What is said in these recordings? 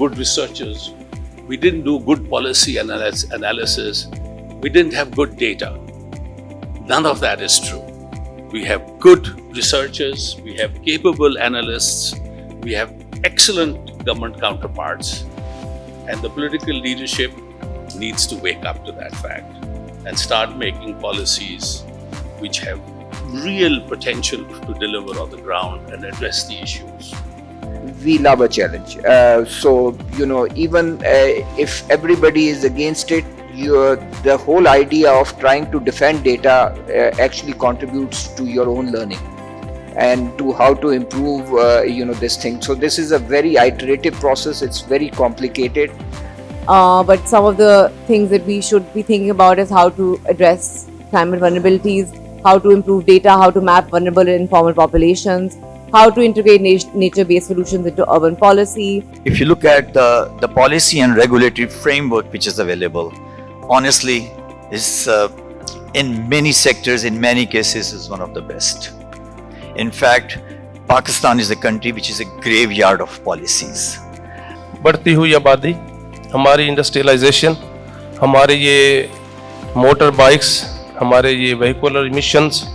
good researchers, we didn't do good policy analysis, we didn't have good data. None of that is true. We have good researchers, we have capable analysts, we have excellent government counterparts, and the political leadership needs to wake up to that fact and start making policies which have real potential to deliver on the ground and address the issues. We love a challenge. Even if everybody is against it, the whole idea of trying to defend data actually contributes to your own learning and to how to improve this thing. So this is a very iterative process. It's very complicated. But some of the things that we should be thinking about is how to address climate vulnerabilities, how to improve data, how to map vulnerable and informal populations, how to integrate nature-based solutions into urban policy. If you look at the policy and regulatory framework which is available, honestly, is in many sectors, in many cases, is one of the best. In fact, Pakistan is a country which is a graveyard of policies. बढ़ती हुई आबादी, हमारी industrialisation, हमारे ये motor bikes, हमारे ये vehicular emissions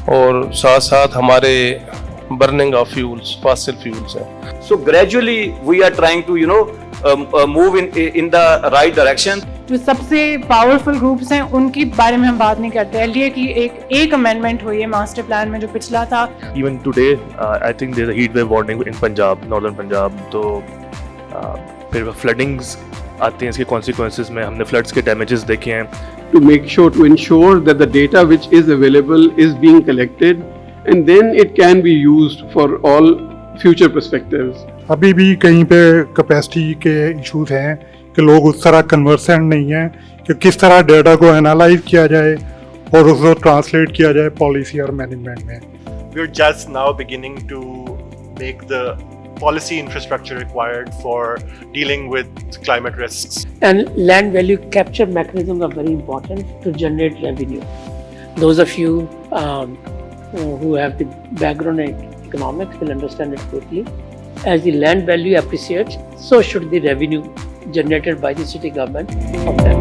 और साथ साथ हमारे burning of fuels, fossil fuels. So gradually we are trying to move in the right direction. जो सबसे पावरफुल ग्रुप्स हैं उनकी बारे में हम बात नहीं करते, इसलिए कि एक अमेंडमेंट हुई है मास्टर प्लान में जो पिछला था. Even today, I think there is a heat wave warning in Punjab, northern Punjab. तो फिर floodings आती हैं, इसके consequences में हमने floods के damages देखे हैं. To ensure that the data which is available is being collected and then it can be used for all future perspectives. अभी भी कहीं पे कैपेसिटी के इश्यूज हैं कि लोग उस तरह कन्वर्सेंट नहीं हैं कि किस तरह डेटा को एनालाइज किया जाए और उसको ट्रांसलेट किया जाए पॉलिसी और मैनेजमेंट में. We are just now beginning to make the policy infrastructure required for dealing with climate risks. And land value capture mechanisms are very important to generate revenue. Those of you who have the background in economics will understand it quickly. As the land value appreciates, so should the revenue generated by the city government from that.